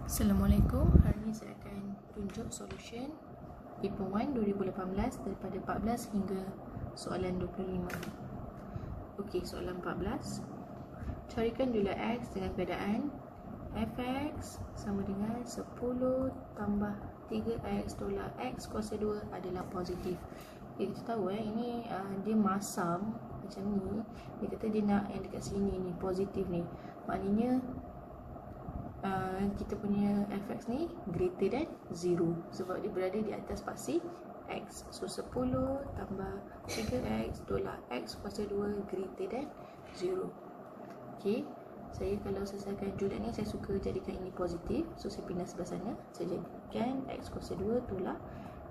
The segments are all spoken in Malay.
Assalamualaikum. Hari ini saya akan tunjuk solution paper 1 2018 daripada 14 hingga soalan 25. Okey, soalan 14. Carikan jumlah X dengan keadaan fx sama dengan 10 tambah 3x tolak x kuasa 2 adalah positif. Okay, kita tahu ini dia masam macam ni. Dia kata dia nak yang dekat sini ni positif ni. Maknanya kita punya fx ni greater than 0 sebab dia berada di atas paksi x. So 10 tambah 3x tolak x kuasa 2 greater than 0. Okay, saya kalau selesaikan julat ni, saya suka jadikan ini positif. So saya pindah sebelah sana, saya jadikan x kuasa 2 tolak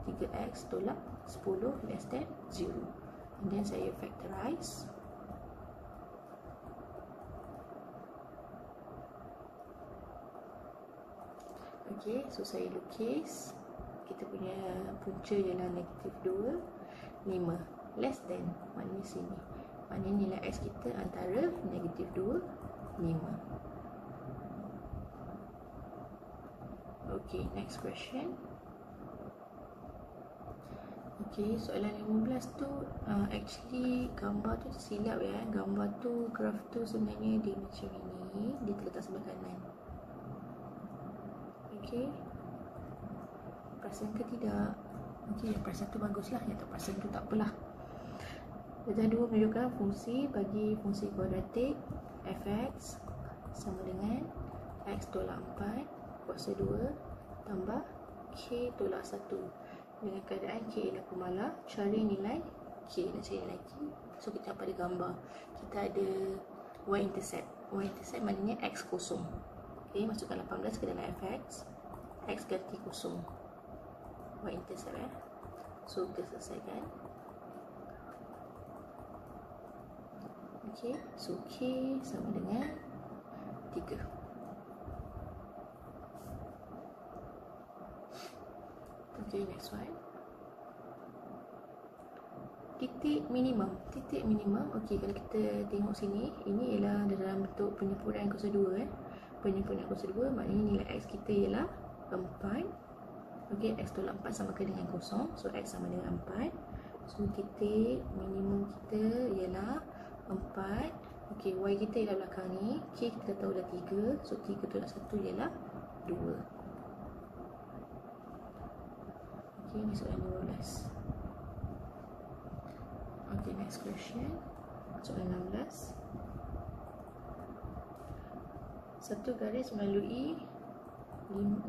3x tolak 10 less than 0. And then saya factorize. Okay, so saya lukis kita punya punca ialah negatif 2, 5 less than, maknanya sini, maknanya nilai x kita antara negatif 2, 5. Okay, next question. Okay, soalan 15 tu actually gambar tu silap ya. Gambar tu, graf tu sebenarnya dia macam ini, dia terletak sebelah kanan. Okay, perasan ke tidak? Okay, yang perasan tu baguslah, yang tak perasan tu tak apalah. Darjah 2 menunjukkan fungsi bagi fungsi kuadratik fx sama dengan x tolak 4 kuasa 2 tambah k tolak 1 dengan keadaan k ialah pemalar. Cari nilai k, nak cari nilai k. So kita pada gambar kita ada y-intercept. Y-intercept maknanya x kosong. Okay, masukkan 18 ke dalam fx, x ganti kosong, y-intercept So kita selesaikan. Okay, so k sama dengan 3. Okay, next one. Titik minimum. Titik minimum, okay, kalau kita tengok sini, ini ialah dalam bentuk penyempurnaan kuasa 2 Penyempurnaan kuasa 2 maknanya nilai x kita ialah 4. Okay, x tolak 4 samakan dengan kosong. So x sama dengan 4. So titik minimum kita ialah 4. Okay, y kita ialah belakang ni, k kita tahu dah 3. So 3 tolak 1 ialah 2. Okay, ni soalan 15. Okay, next question. Soalan 16. Satu garis melalui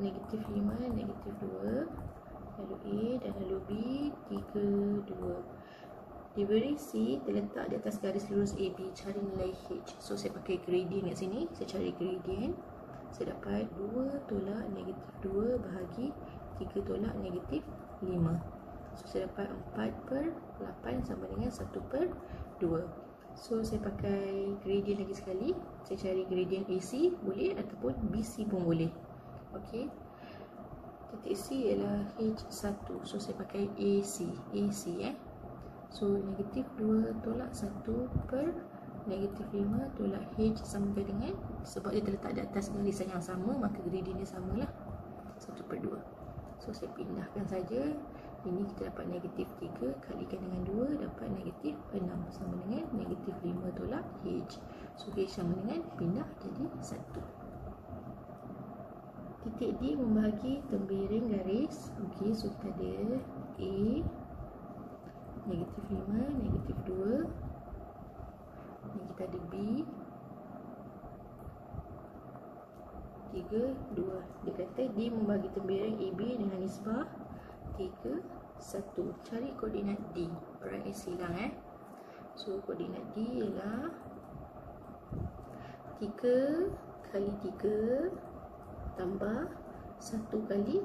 negatif 5, negatif 2, lalu A dan lalu B, 3, 2. Diberi C terletak di atas garis lurus AB, cari nilai H. So saya pakai gradient kat sini, saya cari gradient. Saya dapat 2 tolak negatif 2 bahagi 3 tolak negatif 5. So saya dapat 4 per 8 sama dengan 1 per 2. So saya pakai gradient lagi sekali. Saya cari gradient AC boleh ataupun BC pun boleh. Okey, titik C ialah H1. So saya pakai AC. So negatif 2 tolak 1 per negatif 5 tolak H sama dengan, sebab dia terletak di atas garisan yang sama, maka gradient dia samalah 1 per 2. So saya pindahkan saja. Ini kita dapat negatif 3 kalikan dengan 2 dapat negatif 6 sama dengan negatif 5 tolak H. So H sama dengan pindah jadi 1. Titik D membahagi tembiring garis. Okey, so kita ada A negatif 5, negatif 2. Ni kita ada B 3, 2. Dia kata D membahagi tembiring AB dengan nisbah 3, 1. Cari koordinat D. Alright, silang So koordinat D ialah 3 kali 3 tambah 1 kali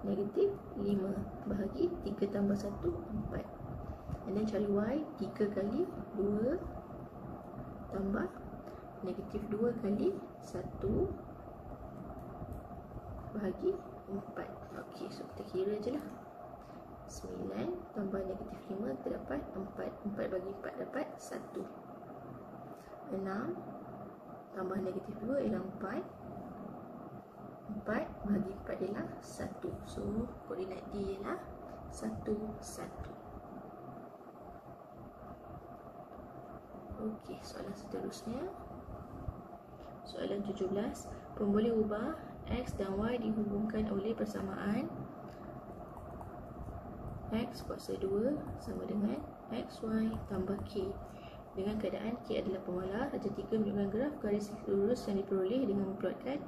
negatif 5 bahagi 3 tambah 1, 4. And then cari Y, 3 kali 2 tambah negatif 2 kali 1 bahagi 4. Okey, so kita kira je lah. 9 tambah negatif 5 kita dapat 4. 4 bagi 4 dapat 1. 6 tambah negatif 2 ialah 4. 4 bahagi 4 ialah 1. So koordinat D ialah 1, 1. Okey, soalan seterusnya. Soalan 17. Pun boleh ubah X dan Y dihubungkan oleh persamaan X kuasa 2 sama dengan XY tambah K. Dengan keadaan K adalah pemalar, darjah 3 menunjukkan graf garis lurus yang diperoleh dengan memplotkan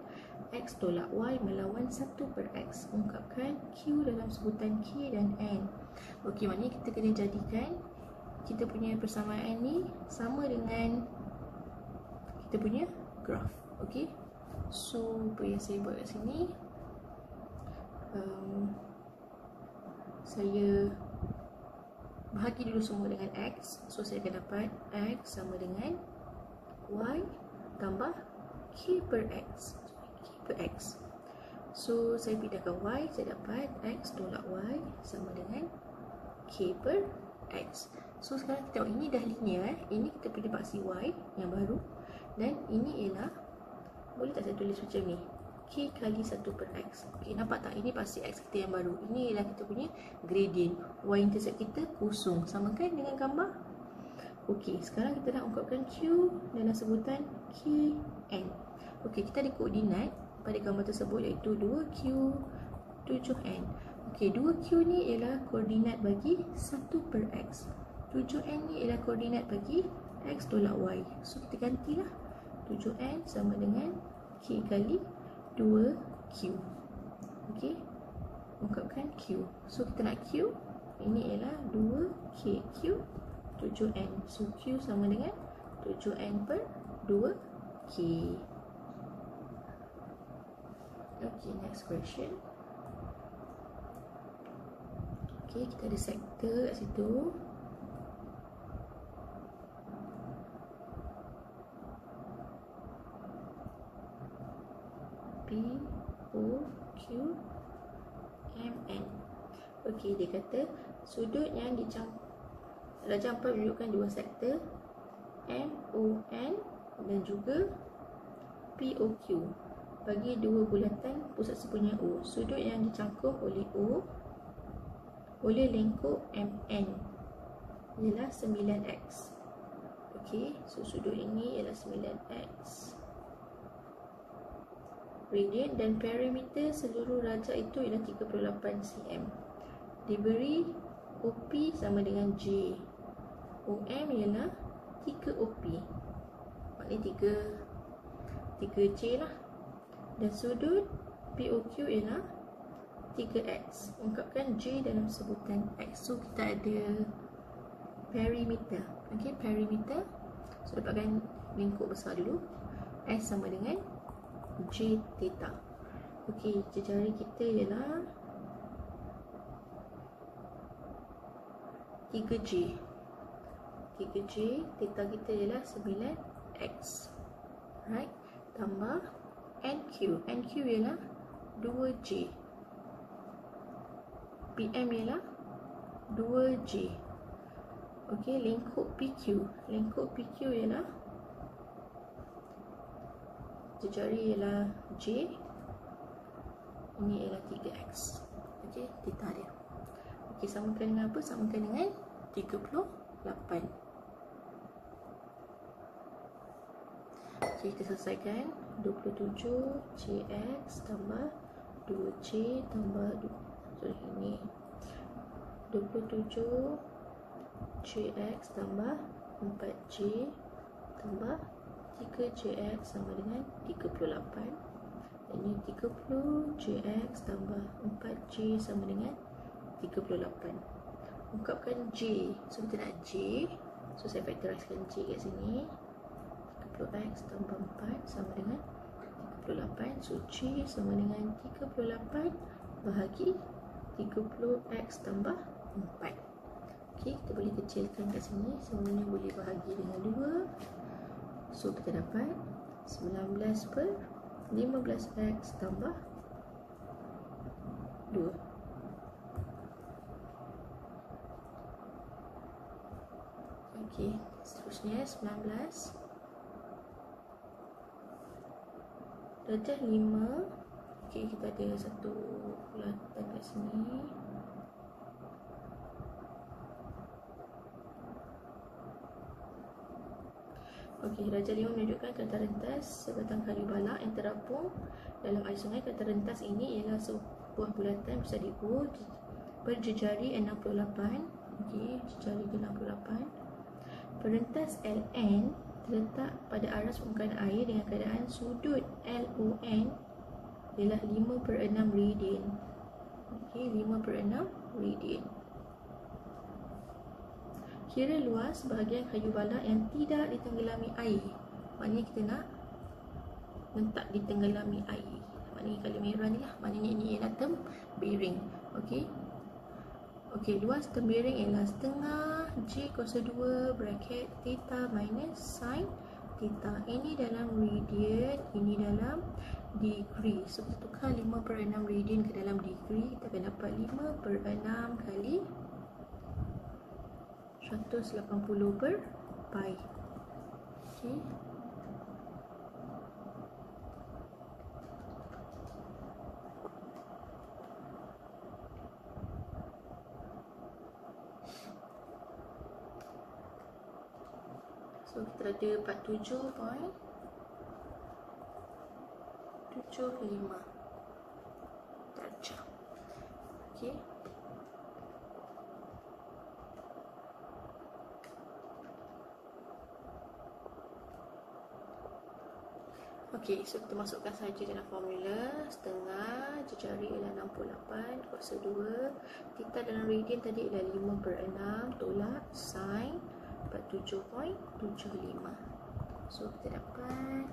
X tolak Y melawan 1 per X. Ungkapkan Q dalam sebutan K dan N. Okey, maknanya kita kena jadikan kita punya persamaan ni sama dengan kita punya graf. Okey, so apa yang saya buat kat sini, saya bahagi dulu semua dengan X. So saya akan dapat X sama dengan Y tambah K per X. K per X. So saya pindahkan Y, saya dapat X tolak Y sama dengan K per X. So sekarang kita tengok, ini dah linear. Ini kita punya paksi Y yang baru. Dan ini ialah, boleh tak saya tulis macam ni, K kali 1 per X. Okay, nampak tak? Ini paksi X kita yang baru. Ini ialah kita punya gradient. Y intercept kita kosong. Samakan dengan gambar. Okey, sekarang kita nak ungkapkan Q dalam sebutan KN. Okey, kita ada koordinat pada gambar tersebut iaitu 2Q 7N. Okey, 2Q ni ialah koordinat bagi 1 per X. 7N ni ialah koordinat bagi X tolak Y. So kita gantilah. 7N sama dengan K kali 2Q. Okey, ungkapkan Q. So kita nak Q, ini ialah 2KQ 7N. So Q sama dengan 7N per 2K. Okey, next question. Okey, kita ada sektor kat situ. P, O, Q, M, N. Okey, dia kata sudut yang darjah 4 menunjukkan dua sektor M, O, N dan juga P, O, Q bagi dua bulatan pusat sempurna O. Sudut yang dicangkup oleh O oleh lengkuk MN ialah 9x. Okey, so sudut ini ialah 9x. Radian dan perimeter seluruh rajah itu ialah 38 cm. Diberi OP sama dengan J. OM ialah 3 OP. Maknanya 3J lah. Dan sudut POQ ialah 3x. Ungkapkan J dalam sebutan X. So kita ada perimeter. Okey, perimeter. So dapatkan lingkup besar dulu. S sama dengan J theta. Okey, jari kita ialah 3J. 3J, theta kita ialah 9x. Right? Tambah NQ. NQ ialah 2J. PM ialah 2J. Okey, lingkup PQ. Lingkup PQ ialah jari ialah J. Ini ialah 3x. Okey, theta dia. Okey, samakan dengan apa? Samakan dengan 38. Okey, kita selesaikan. 27 JX tambah 2J tambah 2. Sorry, ini 27 JX tambah 4J tambah 3JX sama dengan 38. Ini 30 JX tambah 4J sama dengan 38. Ungkapkan J. So kita nak J. So saya faktoriskan J kat sini. 30X tambah 4 sama dengan 38. So J sama dengan 38 bahagi 30X tambah 4. Okey, kita boleh kecilkan kat sini. Semuanya boleh bahagi dengan 2. So kita dapat 19 per 15x tambah 2. Okey, seterusnya 19 darjah 5. Okey, Okey, kita ada satu bulatan kat sini. Okey, Raja 5 menunjukkan kata rentas sebatang kayu balak yang terapung dalam air sungai. Kata rentas ini ialah sebuah bulatan bersadi U berjejari 68. Okey, jejari ke-68. Perentas LN terletak pada aras permukaan air dengan keadaan sudut LON ialah 5/6 radian. Okey, 5/6 radian. Kira luas bahagian kayu balak yang tidak ditenggelami air. Maknanya kita nak letak ditenggelami air. Maknanya kalau merah ni lah, maknanya ini ialah term bearing. Okey. Okey, luas term bearing ialah setengah J kuasa 2 bracket theta minus sin theta. Ini dalam radian, ini dalam degree. So kita tukar 5/6 radian ke dalam degree, kita akan dapat 5/6 kali 180/pi. Okey. So kita ada 47.75 darjah. Okey. Okey, so kita masukkan saja dalam formula. Setengah jejari ialah 68 kuasa 2. Theta dalam radian tadi ialah 5/6 tolak sin 47.75. So kita dapat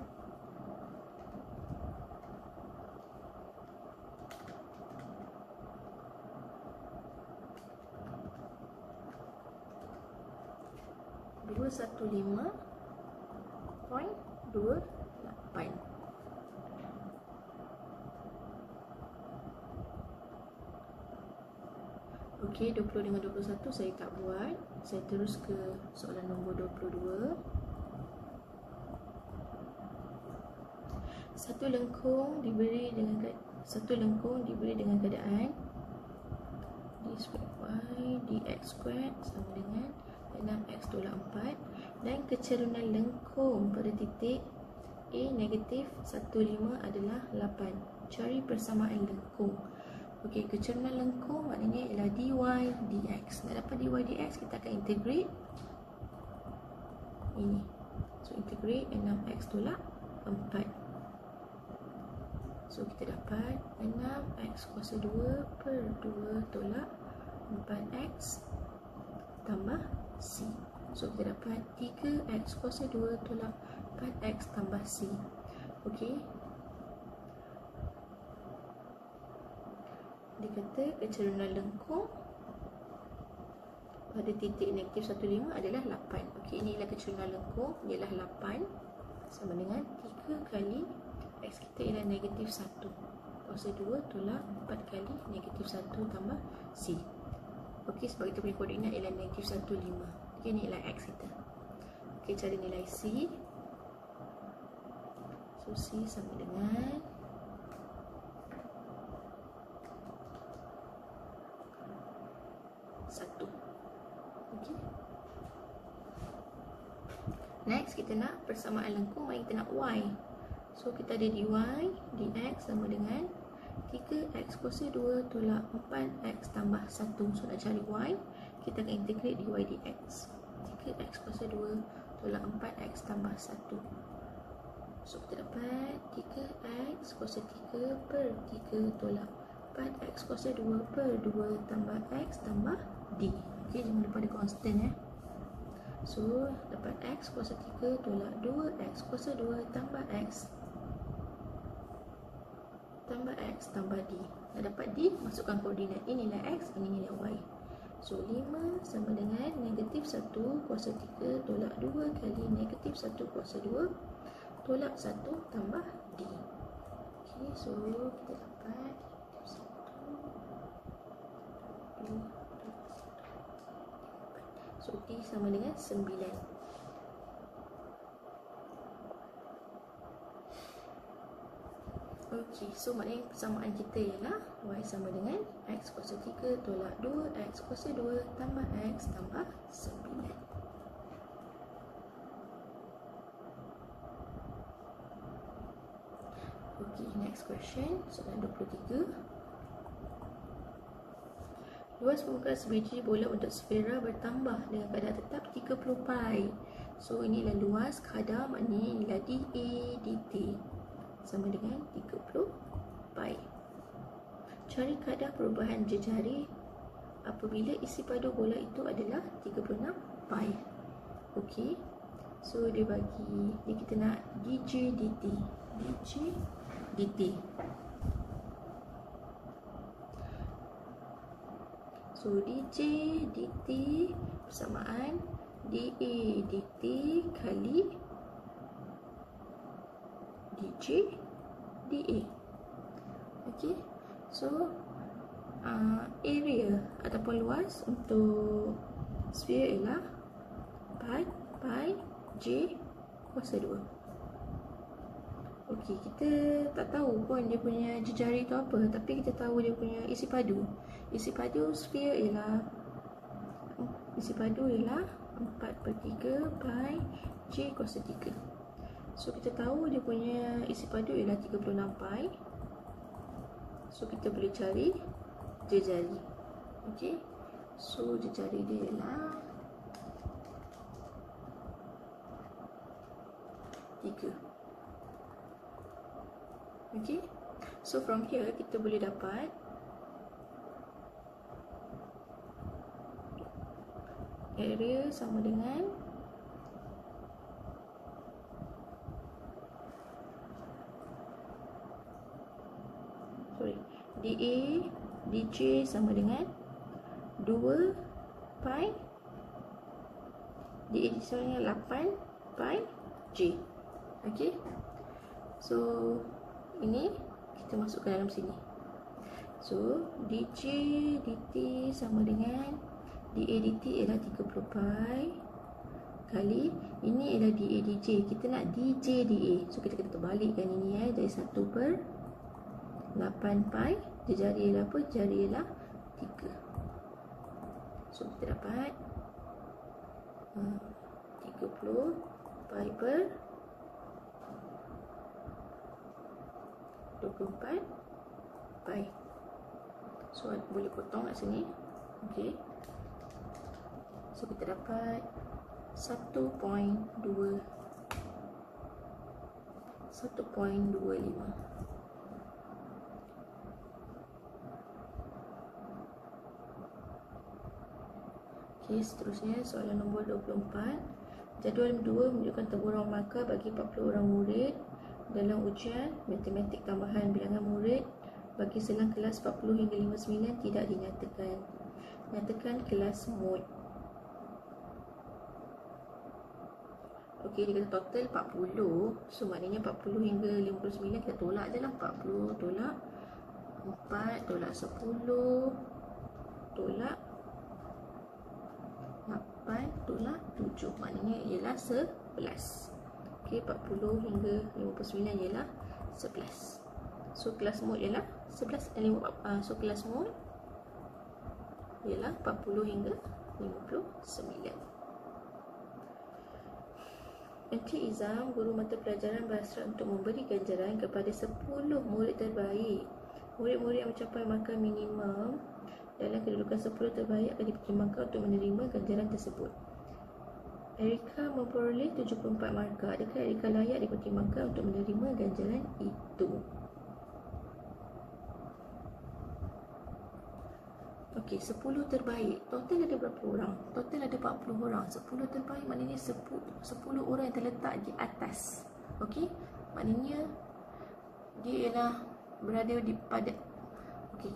$215.28. Okey, 20 dengan 21 saya tak buat. Saya terus ke soalan nombor 22. Satu lengkung diberi dengan keadaan d squared y dx squared sama dengan 6x tolak 4 dan kecerunan lengkung pada titik A negatif 15 adalah 8. Cari persamaan lengkung. Okey, kecerunan lengkung maknanya ialah dy dx. Nak dapat dy dx kita akan integrate ini. So integrate 6x tolak 4. So kita dapat 6x kuasa 2 per 2 tolak 4x tambah c. So kita dapat 3x kuasa 2 tolak 4x tambah c. Okey. Dia kata kecerunan lengkung pada titik negatif 15 adalah 8. Okey, inilah kecerunan lengkung, ialah 8 sama dengan 3 kali x kita ialah negatif 1 kuasa 2 tolak 4 kali negatif 1 tambah c. Okey, sebab kita punya koordinat ialah negatif 1, 5. Okey, ini ialah x kita. Okey, cari nilai c. So c sama dengan 1. Okey. Next kita nak persamaan lengkung, mari kita nak y. So kita ada dy dx sama dengan 3x kuasa 2 tolak 4x tambah 1. So nak cari y, kita akan integrate dy dx. 3x kuasa 2 tolak 4x tambah 1. So kita dapat 3x kuasa 3 per 3 tolak 4x kuasa 2 per 2 tambah x tambah d. Okey, jangan lupa ada constant . So dapat x kuasa 3 tolak 2x kuasa 2 tambah x tambah d. Nak dapat d, masukkan koordinat. Inilah x, ini nilai y. So 5 sama dengan negatif 1 kuasa 3 tolak 2 kali negatif 1 kuasa 2 tolak 1 tambah d. Okey, so kita dapat 1, 2, so d sama dengan 9. Okey, so maknanya persamaan kita ialah y sama dengan x kuasa 3 tolak 2 x kuasa 2 tambah x tambah 9. Okey, next question, soalan 23. Luas permukaan sebiji bola untuk sfera bertambah dengan kadar tetap 30 pi. So inilah luas, kadar maknanya inilah dA dt sama dengan 30 pi. Cari kadar perubahan jejari apabila isi padu bola itu adalah 36 pi. Okey. So dia bagi, kita nak dj dt. dj dt. So dj dt persamaan dA dt kali dj dA. Okey. So area ataupun luas untuk sphere ialah 4 pi j kuasa 2. Okey, kita tak tahu pun dia punya jejari tu apa, tapi kita tahu dia punya isi padu. Isi padu sphere ialah 4/3 pi j kuasa 3. So kita tahu dia punya isi padu ialah 36 pi. So kita boleh cari jejari. Okey. So jejari dia ialah 3. Okey. So from here kita boleh dapat area sama dengan dA dj sama dengan 2 pi dA dj sama dengan 8 pi j. Okey. So ini kita masukkan dalam sini. So dj dt sama dengan dA dt ialah 30 pi kali ini ialah dA dj. Kita nak dj dA. So kita kena terbalikkan ini jadi 1/8 pi. Jejari ialah apa? Jejari ialah 3. So kita dapat 30 pi per 24 pi. So boleh potong kat sini. Okey. So kita dapat 1.25. Okey, seterusnya soalan nombor 24. Jadual 2 menunjukkan tergolong markah bagi 40 orang murid dalam ujian matematik tambahan. Bilangan murid bagi selang kelas 40 hingga 59 tidak dinyatakan. Nyatakan kelas mod. Okey, dia kata total 40. So maknanya 40 hingga 59 kita tolak je lah. 40 tolak 4 tolak 10 tolak 8 tolak 7. Maknanya ialah 11. Okey, 40 hingga 59 ialah 11. So kelas mod ialah 11 dan 5. So kelas mod ialah 40 hingga 59. Encik Izam, guru mata pelajaran berhasrat untuk memberi ganjaran kepada 10 murid terbaik. Murid-murid yang mencapai markah minimum dalam kedudukan 10 terbaik akan dipertimbangkan untuk menerima ganjaran tersebut. Erika memperoleh 74 markah. Adakah Erika layak dipertimbangkan untuk menerima ganjaran itu? Okey, 10 terbaik. Total ada berapa orang? Total ada 40 orang. 10 terbaik maknanya 10 orang yang terletak di atas. Okey, maknanya dia ialah berada di pada, okey,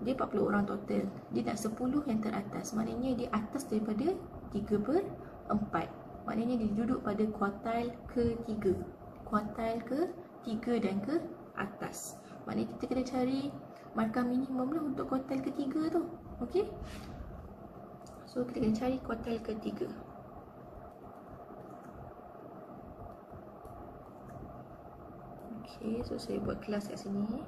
dia 40 orang total. Dia nak 10 yang teratas. Maknanya dia atas daripada 3/4. Maknanya dia duduk pada kuartil ke-3. Kuartil ke-3 dan ke atas. Maknanya kita kena cari markah minimum lah untuk kuartil ke-3 tu. Okey. So kita kena cari kuartil ke-3. Okey. Okay, so saya buat kelas kat sini.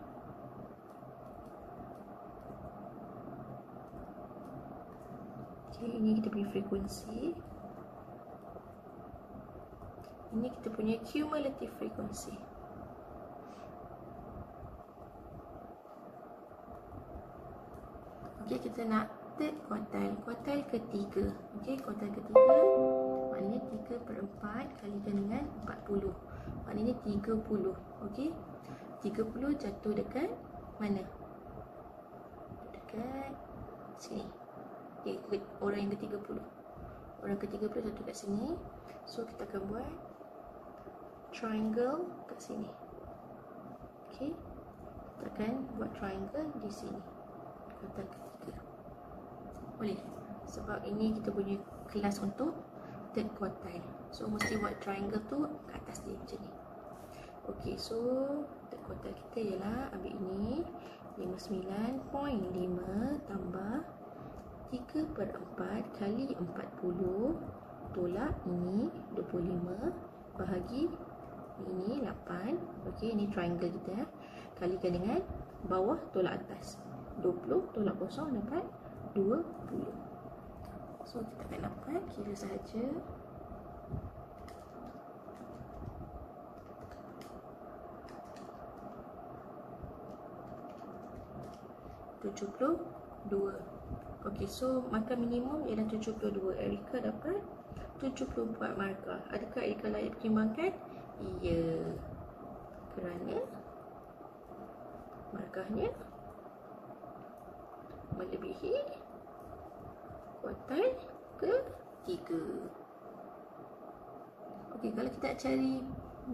Okay, ini kita punya frekuensi. Ini kita punya cumulative frequency. Okay, kita nak third quartile. Quartile ketiga. Okay, quartile ketiga maknanya 3/4 kalikan dengan 40. Maknanya 30. Okay, 30 jatuh dekat mana? Dekat sini. Okay, orang yang ke-30. Orang ke-30 jatuh kat sini. So kita akan buat triangle kat sini. Okay, kita akan buat triangle di sini. Quartile ketiga. Boleh? Sebab ini kita punya kelas untuk third quartile. So mesti buat triangle tu kat atas dia macam ni. Okay, so third quartile kita ialah ambil ini 59.5 tambah 3/4 kali 40 tolak ini 25 bahagi ini 8. Okey, ini triangle kita. Kalikan dengan bawah tolak atas. 20 tolak kosong dapat 20. So kita akan dapat kira sahaja 72. Okey, so markah minimum ialah 72. Erika dapat 74 markah. Adakah Erika layak pertimbangkan? Ya. Kerana markahnya melebihi kuartil ke-3. Okey, kalau kita nak cari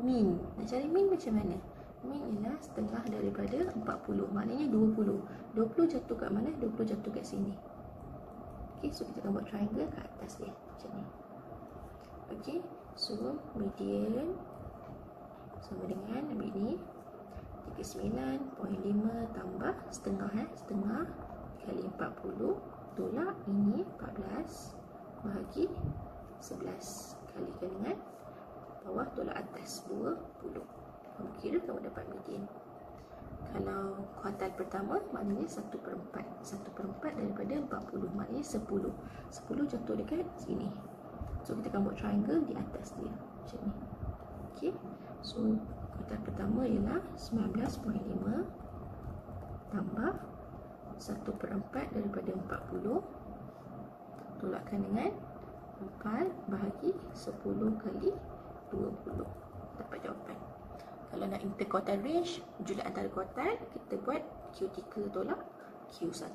min. Nak cari min macam mana? Min ialah setengah daripada 40. Maknanya 20. 20 jatuh kat mana? 20 jatuh kat sini. Okey, so kita akan buat triangle kat atas dia. Macam ni. Okey, so median sama dengan ambil ni 39.5 tambah setengah setengah kali 40 tolak ini 14 bahagi 11 kalikan dengan bawah tolak atas 20. Kamu kira kamu dapat median. Kalau kuartil pertama maknanya 1/4. 1/4 daripada 40 maknanya 10. 10 jatuh dekat sini. So kita akan buat triangle di atas dia macam ni. Okey. So kuartil pertama ialah 19.5 tambah 1/4 daripada 40 tolakkan dengan 4 bahagi 10 kali 20. Dapat jawapan. Kalau nak interquartile range, jumlah antara kuartil, kita buat Q3 tolak Q1.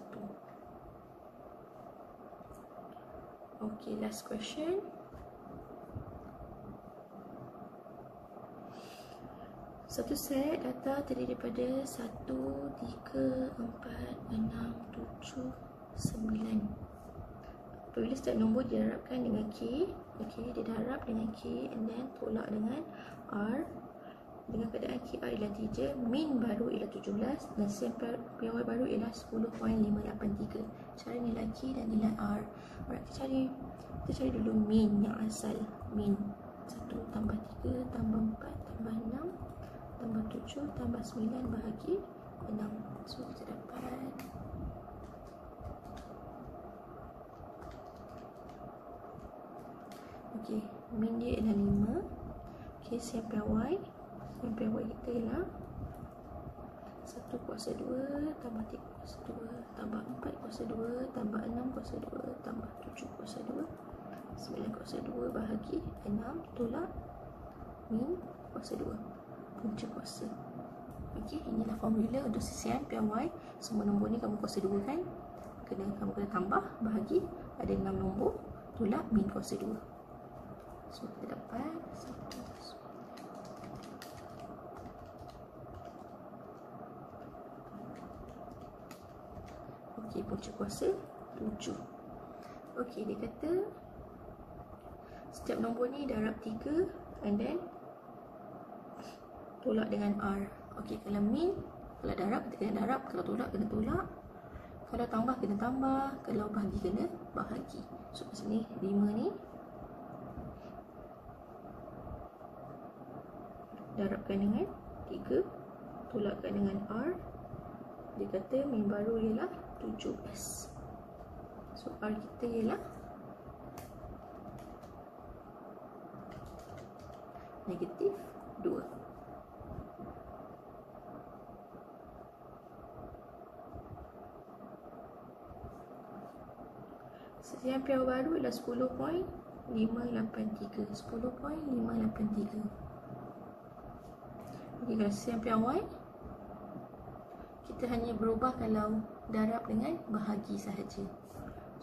Okay, last question. Satu set data terdiri daripada 1, 3, 4, 6, 7, 9. Apabila setiap nombor diharapkan dengan K, okay, dia diharap dengan K and then tolak dengan R. Dengan keadaan KR ialah 3, min baru ialah 17 dan SMPY baru ialah 10.583. Cara nilai K dan nilai R. Alright, kita cari dulu min yang asal. Min 1 tambah 3 tambah 4 tambah 6 tambah 7 tambah 9 bahagi 6. So kita dapat okey, min dia ialah 5. Okey, SMPY kita ialah 1 kuasa 2 tambah 3 kuasa 2 tambah 4 kuasa 2 tambah 6 kuasa 2 tambah 7 kuasa 2 9 kuasa 2 bahagi 6 tolak min kuasa 2 punca kuasa. Okey, inilah formula untuk CCM PY. Semua nombor ni kamu kuasa 2 kan? Kamu kena tambah bahagi ada 6 nombor tolak min kuasa 2. So kita dapat 1. Okey, punca kuasa 7. Okey, dia kata setiap nombor ni darab 3 and then tolak dengan R. Okey, kalau min, kalau darab kita kena darab, kalau tolak kena tolak, kalau tambah kena tambah, kalau bahagi kena bahagi. So kat sini 5 ni darabkan dengan 3 tolakkan dengan R. Dia kata min baru ialah 17. So R kita ialah negatif 2. Sampel baru ialah 10.583. 10.583. Okey, kalau sampel Y kita hanya berubah kalau darab dengan bahagi sahaja.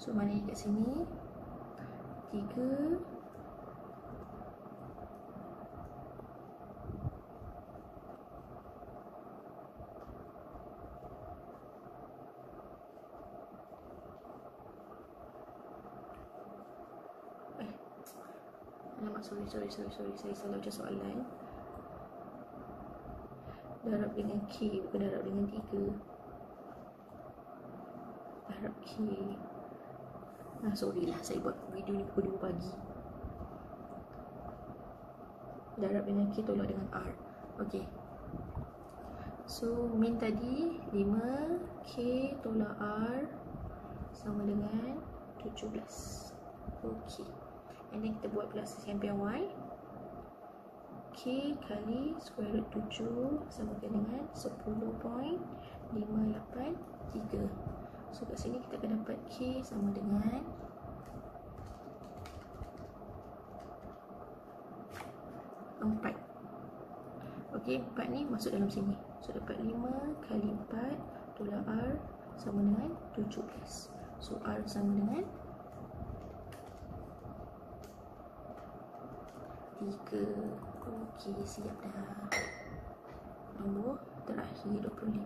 So maknanya kat sini 3 sorry, saya salah baca soalan. Darab dengan K, bukan darab dengan 3. Darab K. Sorry lah, saya buat video ni pukul 2 pagi. Darab dengan K tolak dengan R. Okey. So min tadi 5 K tolak R sama dengan 17. Okey. And then kita buat pula sampel Y. K kali square root 7 samakan dengan 10.583. So kat sini kita akan dapat K sama dengan 4. Okey, 4 ni masuk dalam sini. So dapat 5 kali 4 tolak R sama dengan 17. So R sama dengan 3. Okey, siap dah. Nombor terakhir 25.